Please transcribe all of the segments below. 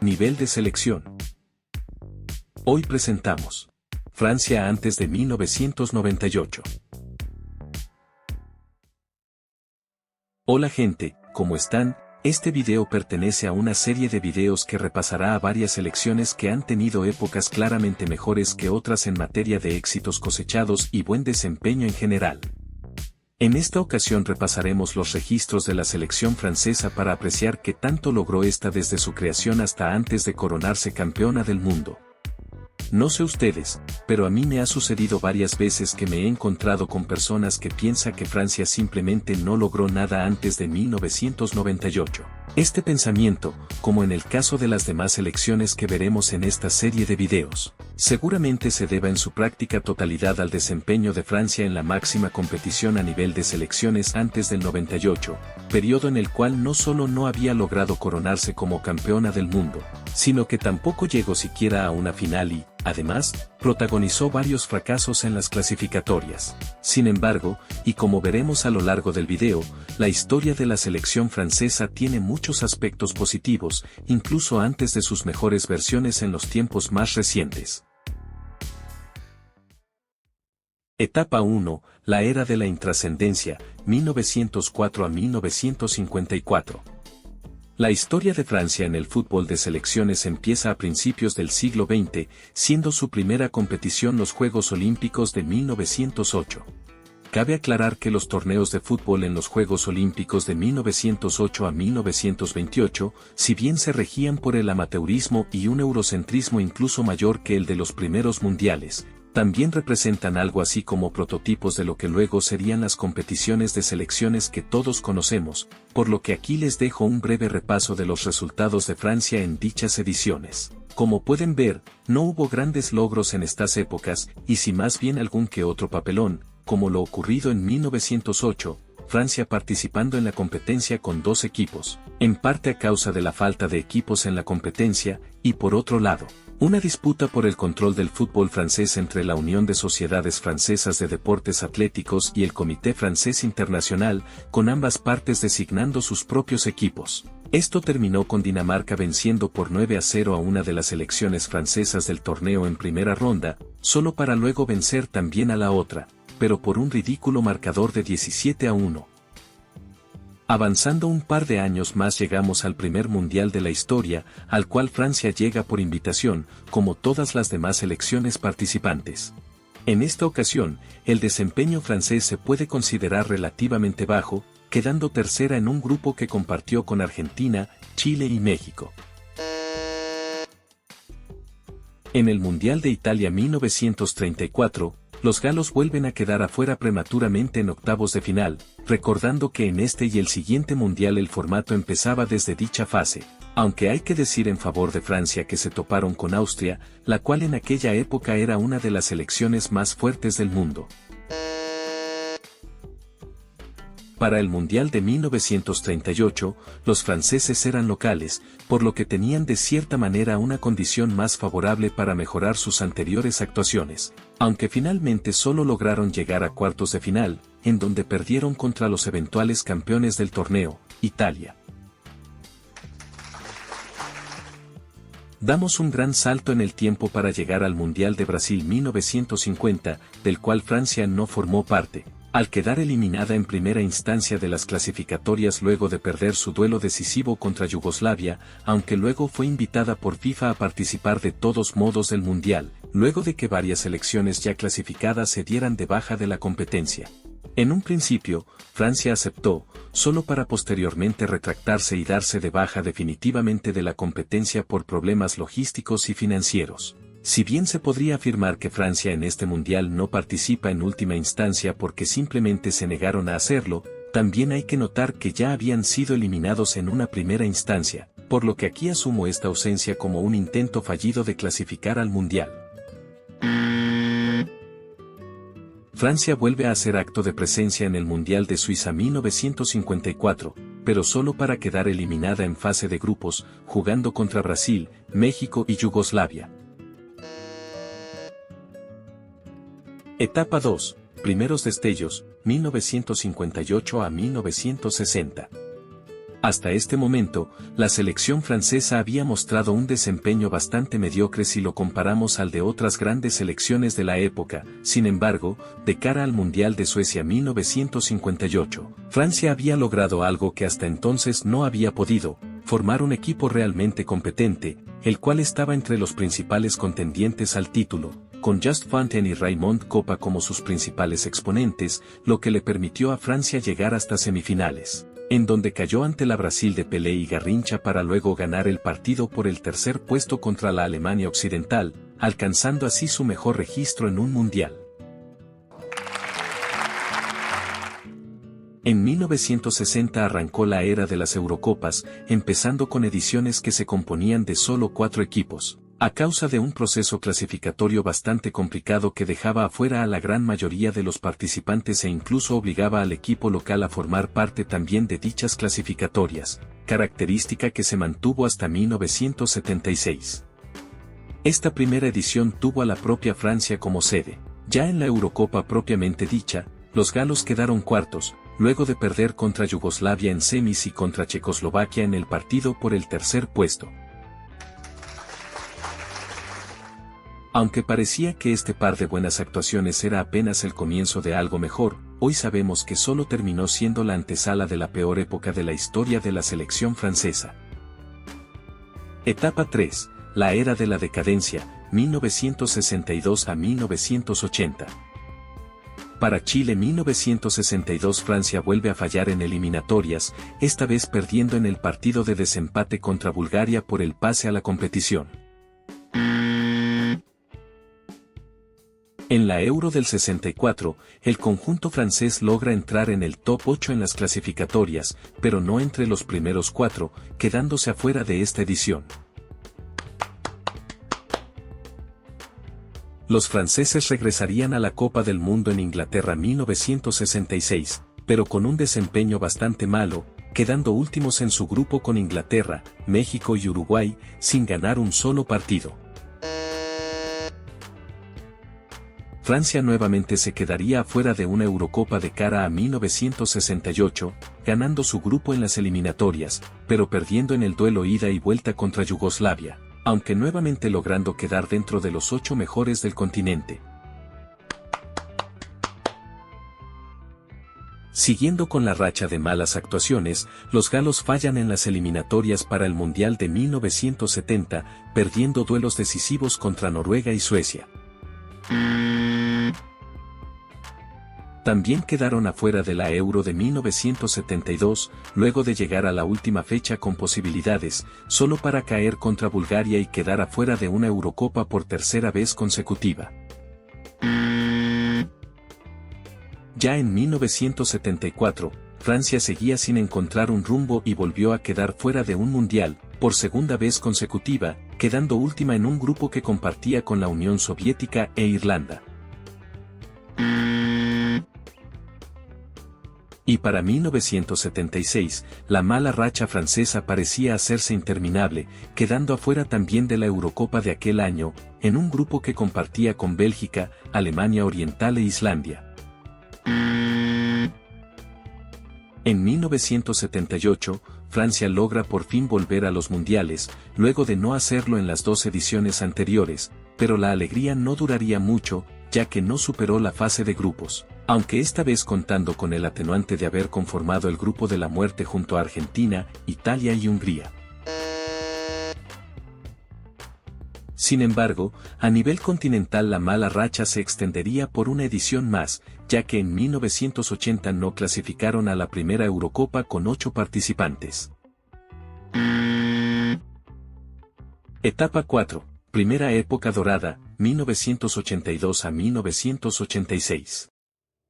Nivel de selección. Hoy presentamos Francia antes de 1998. Hola gente, ¿cómo están? Este video pertenece a una serie de videos que repasará a varias selecciones que han tenido épocas claramente mejores que otras en materia de éxitos cosechados y buen desempeño en general. En esta ocasión repasaremos los registros de la selección francesa para apreciar qué tanto logró esta desde su creación hasta antes de coronarse campeona del mundo. No sé ustedes, pero a mí me ha sucedido varias veces que me he encontrado con personas que piensan que Francia simplemente no logró nada antes de 1998. Este pensamiento, como en el caso de las demás selecciones que veremos en esta serie de videos, seguramente se deba en su práctica totalidad al desempeño de Francia en la máxima competición a nivel de selecciones antes del 98, periodo en el cual no solo no había logrado coronarse como campeona del mundo, sino que tampoco llegó siquiera a una final y, además, protagonizó varios fracasos en las clasificatorias. Sin embargo, y como veremos a lo largo del video, la historia de la selección francesa tiene muchos aspectos positivos, incluso antes de sus mejores versiones en los tiempos más recientes. Etapa 1, la era de la intrascendencia, 1904 a 1954. La historia de Francia en el fútbol de selecciones empieza a principios del siglo XX, siendo su primera competición los Juegos Olímpicos de 1908. Cabe aclarar que los torneos de fútbol en los Juegos Olímpicos de 1908 a 1928, si bien se regían por el amateurismo y un eurocentrismo incluso mayor que el de los primeros mundiales, también representan algo así como prototipos de lo que luego serían las competiciones de selecciones que todos conocemos, por lo que aquí les dejo un breve repaso de los resultados de Francia en dichas ediciones. Como pueden ver, no hubo grandes logros en estas épocas, y si más bien algún que otro papelón, como lo ocurrido en 1908, Francia participando en la competencia con 2 equipos, en parte a causa de la falta de equipos en la competencia, y por otro lado, una disputa por el control del fútbol francés entre la Unión de Sociedades Francesas de Deportes Atléticos y el Comité Francés Internacional, con ambas partes designando sus propios equipos. Esto terminó con Dinamarca venciendo por 9-0 a una de las selecciones francesas del torneo en primera ronda, solo para luego vencer también a la otra, pero por un ridículo marcador de 17-1. Avanzando un par de años más llegamos al primer mundial de la historia, al cual Francia llega por invitación, como todas las demás selecciones participantes. En esta ocasión, el desempeño francés se puede considerar relativamente bajo, quedando tercera en un grupo que compartió con Argentina, Chile y México. En el Mundial de Italia 1934, los galos vuelven a quedar afuera prematuramente en octavos de final, recordando que en este y el siguiente mundial el formato empezaba desde dicha fase, aunque hay que decir en favor de Francia que se toparon con Austria, la cual en aquella época era una de las selecciones más fuertes del mundo. Para el Mundial de 1938, los franceses eran locales, por lo que tenían de cierta manera una condición más favorable para mejorar sus anteriores actuaciones, aunque finalmente solo lograron llegar a cuartos de final, en donde perdieron contra los eventuales campeones del torneo, Italia. Damos un gran salto en el tiempo para llegar al Mundial de Brasil 1950, del cual Francia no formó parte, al quedar eliminada en primera instancia de las clasificatorias luego de perder su duelo decisivo contra Yugoslavia, aunque luego fue invitada por FIFA a participar de todos modos del Mundial, luego de que varias selecciones ya clasificadas se dieran de baja de la competencia. En un principio, Francia aceptó, solo para posteriormente retractarse y darse de baja definitivamente de la competencia por problemas logísticos y financieros. Si bien se podría afirmar que Francia en este mundial no participa en última instancia porque simplemente se negaron a hacerlo, también hay que notar que ya habían sido eliminados en una primera instancia, por lo que aquí asumo esta ausencia como un intento fallido de clasificar al mundial. Francia vuelve a hacer acto de presencia en el Mundial de Suiza 1954, pero solo para quedar eliminada en fase de grupos, jugando contra Brasil, México y Yugoslavia. Etapa 2, primeros destellos, 1958 a 1960. Hasta este momento, la selección francesa había mostrado un desempeño bastante mediocre si lo comparamos al de otras grandes selecciones de la época. Sin embargo, de cara al Mundial de Suecia 1958, Francia había logrado algo que hasta entonces no había podido: formar un equipo realmente competente, el cual estaba entre los principales contendientes al título, con Just Fontaine y Raymond Kopa como sus principales exponentes, lo que le permitió a Francia llegar hasta semifinales, en donde cayó ante la Brasil de Pelé y Garrincha para luego ganar el partido por el tercer puesto contra la Alemania Occidental, alcanzando así su mejor registro en un mundial. En 1960 arrancó la era de las Eurocopas, empezando con ediciones que se componían de solo 4 equipos, a causa de un proceso clasificatorio bastante complicado que dejaba afuera a la gran mayoría de los participantes e incluso obligaba al equipo local a formar parte también de dichas clasificatorias, característica que se mantuvo hasta 1976. Esta primera edición tuvo a la propia Francia como sede. Ya en la Eurocopa propiamente dicha, los galos quedaron cuartos, luego de perder contra Yugoslavia en semis y contra Checoslovaquia en el partido por el tercer puesto. Aunque parecía que este par de buenas actuaciones era apenas el comienzo de algo mejor, hoy sabemos que solo terminó siendo la antesala de la peor época de la historia de la selección francesa. Etapa 3. La era de la decadencia, 1962 a 1980. Para Chile 1962 Francia vuelve a fallar en eliminatorias, esta vez perdiendo en el partido de desempate contra Bulgaria por el pase a la competición. En la Euro del 64, el conjunto francés logra entrar en el top 8 en las clasificatorias, pero no entre los primeros 4, quedándose afuera de esta edición. Los franceses regresarían a la Copa del Mundo en Inglaterra 1966, pero con un desempeño bastante malo, quedando últimos en su grupo con Inglaterra, México y Uruguay, sin ganar un solo partido. Francia nuevamente se quedaría afuera de una Eurocopa de cara a 1968, ganando su grupo en las eliminatorias, pero perdiendo en el duelo ida y vuelta contra Yugoslavia, aunque nuevamente logrando quedar dentro de los 8 mejores del continente. Siguiendo con la racha de malas actuaciones, los galos fallan en las eliminatorias para el Mundial de 1970, perdiendo duelos decisivos contra Noruega y Suecia. También quedaron afuera de la Euro de 1972, luego de llegar a la última fecha con posibilidades, solo para caer contra Bulgaria y quedar afuera de una Eurocopa por tercera vez consecutiva. Ya en 1974, Francia seguía sin encontrar un rumbo y volvió a quedar fuera de un mundial, por segunda vez consecutiva, quedando última en un grupo que compartía con la Unión Soviética e Irlanda. Y para 1976, la mala racha francesa parecía hacerse interminable, quedando afuera también de la Eurocopa de aquel año, en un grupo que compartía con Bélgica, Alemania Oriental e Islandia. En 1978, Francia logra por fin volver a los mundiales, luego de no hacerlo en las 2 ediciones anteriores, pero la alegría no duraría mucho, ya que no superó la fase de grupos, aunque esta vez contando con el atenuante de haber conformado el grupo de la muerte junto a Argentina, Italia y Hungría. Sin embargo, a nivel continental la mala racha se extendería por una edición más, ya que en 1980 no clasificaron a la primera Eurocopa con 8 participantes. Etapa 4. Primera época dorada, 1982 a 1986.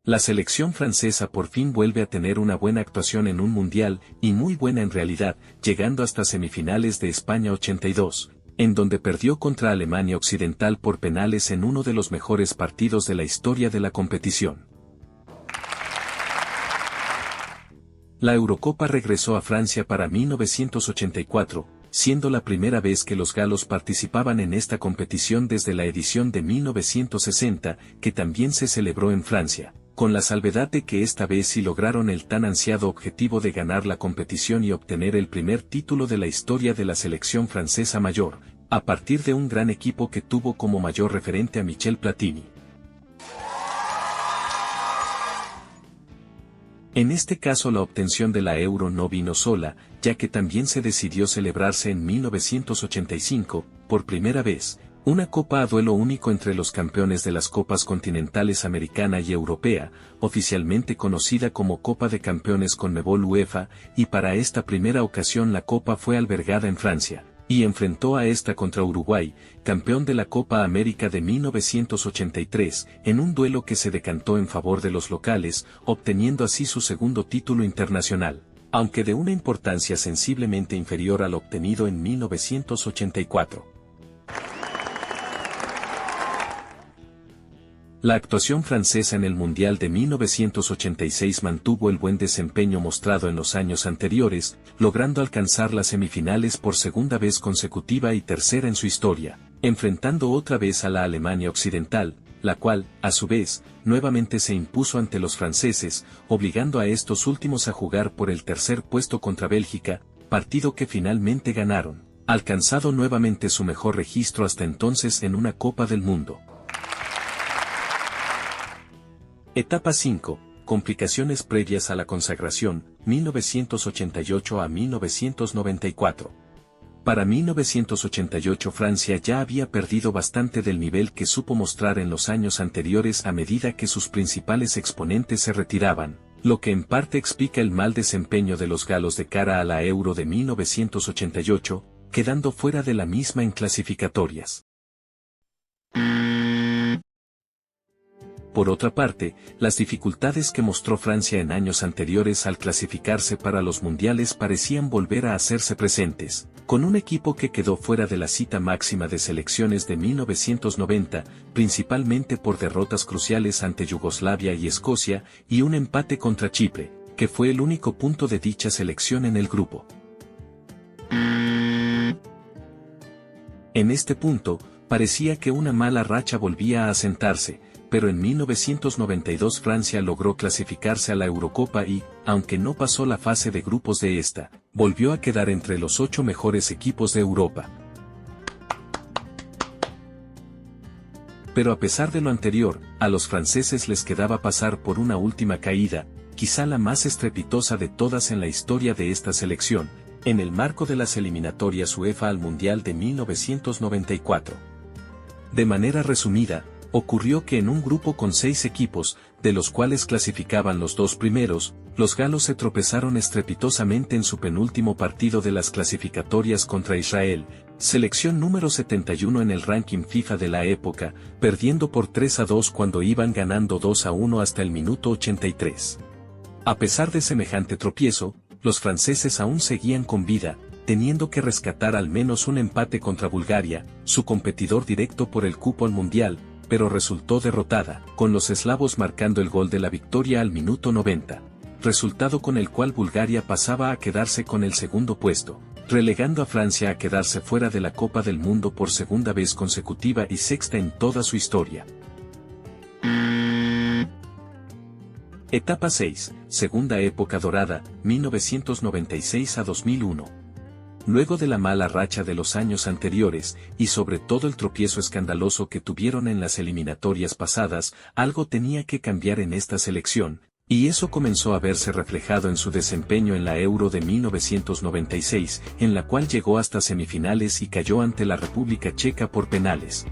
La selección francesa por fin vuelve a tener una buena actuación en un mundial, y muy buena en realidad, llegando hasta semifinales de España 82. En donde perdió contra Alemania Occidental por penales en uno de los mejores partidos de la historia de la competición. La Eurocopa regresó a Francia para 1984, siendo la primera vez que los galos participaban en esta competición desde la edición de 1960, que también se celebró en Francia, con la salvedad de que esta vez sí lograron el tan ansiado objetivo de ganar la competición y obtener el primer título de la historia de la selección francesa mayor, a partir de un gran equipo que tuvo como mayor referente a Michel Platini. En este caso la obtención de la Euro no vino sola, ya que también se decidió celebrarse en 1985, por primera vez, una copa a duelo único entre los campeones de las copas continentales americana y europea, oficialmente conocida como Copa de Campeones Conmebol UEFA, y para esta primera ocasión la copa fue albergada en Francia, y enfrentó a esta contra Uruguay, campeón de la Copa América de 1983, en un duelo que se decantó en favor de los locales, obteniendo así su segundo título internacional, aunque de una importancia sensiblemente inferior al obtenido en 1984. La actuación francesa en el Mundial de 1986 mantuvo el buen desempeño mostrado en los años anteriores, logrando alcanzar las semifinales por segunda vez consecutiva y tercera en su historia, enfrentando otra vez a la Alemania Occidental, la cual, a su vez, nuevamente se impuso ante los franceses, obligando a estos últimos a jugar por el tercer puesto contra Bélgica, partido que finalmente ganaron, alcanzado nuevamente su mejor registro hasta entonces en una Copa del Mundo. Etapa 5. Complicaciones previas a la consagración, 1988 a 1994. Para 1988 Francia ya había perdido bastante del nivel que supo mostrar en los años anteriores a medida que sus principales exponentes se retiraban, lo que en parte explica el mal desempeño de los galos de cara a la Euro de 1988, quedando fuera de la misma en clasificatorias. Por otra parte, las dificultades que mostró Francia en años anteriores al clasificarse para los mundiales parecían volver a hacerse presentes, con un equipo que quedó fuera de la cita máxima de selecciones de 1990, principalmente por derrotas cruciales ante Yugoslavia y Escocia, y un empate contra Chipre, que fue el único punto de dicha selección en el grupo. En este punto, parecía que una mala racha volvía a asentarse, pero en 1992 Francia logró clasificarse a la Eurocopa y, aunque no pasó la fase de grupos de esta, volvió a quedar entre los 8 mejores equipos de Europa. Pero a pesar de lo anterior, a los franceses les quedaba pasar por una última caída, quizá la más estrepitosa de todas en la historia de esta selección, en el marco de las eliminatorias UEFA al Mundial de 1994. De manera resumida, ocurrió que en un grupo con 6 equipos, de los cuales clasificaban los 2 primeros, los galos se tropezaron estrepitosamente en su penúltimo partido de las clasificatorias contra Israel, selección número 71 en el ranking FIFA de la época, perdiendo por 3-2 cuando iban ganando 2-1 hasta el minuto 83. A pesar de semejante tropiezo, los franceses aún seguían con vida, teniendo que rescatar al menos un empate contra Bulgaria, su competidor directo por el cupo al Mundial, pero resultó derrotada, con los eslavos marcando el gol de la victoria al minuto 90, resultado con el cual Bulgaria pasaba a quedarse con el segundo puesto, relegando a Francia a quedarse fuera de la Copa del Mundo por segunda vez consecutiva y sexta en toda su historia. Etapa 6, Segunda época dorada, 1996 a 2001. Luego de la mala racha de los años anteriores, y sobre todo el tropiezo escandaloso que tuvieron en las eliminatorias pasadas, algo tenía que cambiar en esta selección, y eso comenzó a verse reflejado en su desempeño en la Euro de 1996, en la cual llegó hasta semifinales y cayó ante la República Checa por penales.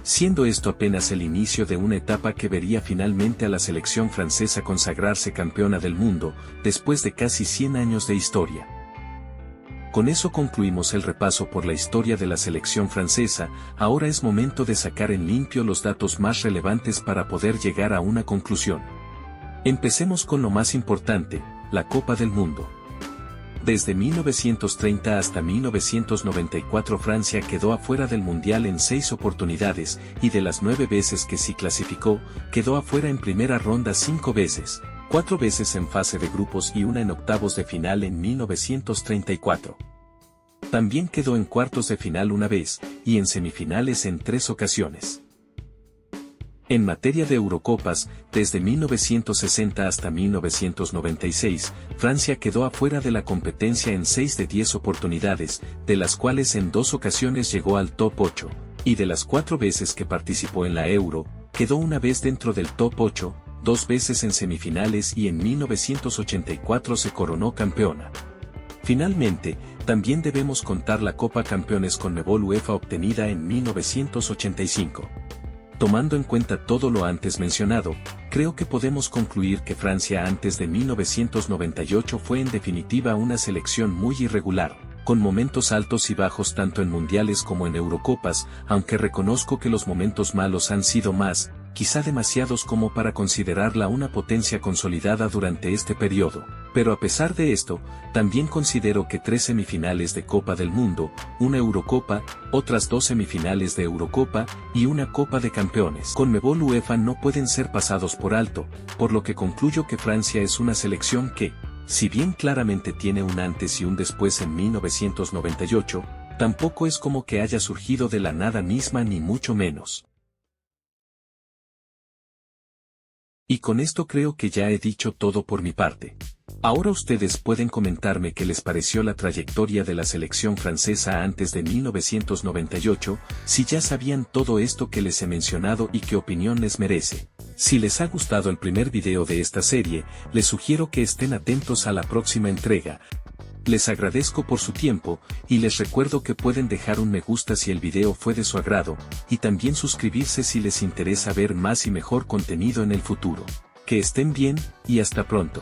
Siendo esto apenas el inicio de una etapa que vería finalmente a la selección francesa consagrarse campeona del mundo, después de casi 100 años de historia. Con eso concluimos el repaso por la historia de la selección francesa. Ahora es momento de sacar en limpio los datos más relevantes para poder llegar a una conclusión. Empecemos con lo más importante, la Copa del Mundo. Desde 1930 hasta 1994 Francia quedó afuera del Mundial en 6 oportunidades, y de las 9 veces que sí clasificó, quedó afuera en primera ronda 5 veces, 4 veces en fase de grupos y una en octavos de final en 1934. También quedó en cuartos de final una vez, y en semifinales en 3 ocasiones. En materia de Eurocopas, desde 1960 hasta 1996, Francia quedó afuera de la competencia en 6 de 10 oportunidades, de las cuales en 2 ocasiones llegó al top 8, y de las 4 veces que participó en la Euro, quedó una vez dentro del top 8, 2 veces en semifinales y en 1984 se coronó campeona. Finalmente, también debemos contar la Copa Campeones Conmebol UEFA obtenida en 1985. Tomando en cuenta todo lo antes mencionado, creo que podemos concluir que Francia antes de 1998 fue en definitiva una selección muy irregular, con momentos altos y bajos tanto en mundiales como en Eurocopas, aunque reconozco que los momentos malos han sido más, quizá demasiados como para considerarla una potencia consolidada durante este periodo, pero a pesar de esto, también considero que 3 semifinales de Copa del Mundo, una Eurocopa, otras 2 semifinales de Eurocopa y una Copa de Campeones Conmebol UEFA no pueden ser pasados por alto, por lo que concluyo que Francia es una selección que, si bien claramente tiene un antes y un después en 1998, tampoco es como que haya surgido de la nada misma ni mucho menos. Y con esto creo que ya he dicho todo por mi parte. Ahora ustedes pueden comentarme qué les pareció la trayectoria de la selección francesa antes de 1998, si ya sabían todo esto que les he mencionado y qué opinión les merece. Si les ha gustado el primer video de esta serie, les sugiero que estén atentos a la próxima entrega. Les agradezco por su tiempo, y les recuerdo que pueden dejar un me gusta si el video fue de su agrado, y también suscribirse si les interesa ver más y mejor contenido en el futuro. Que estén bien, y hasta pronto.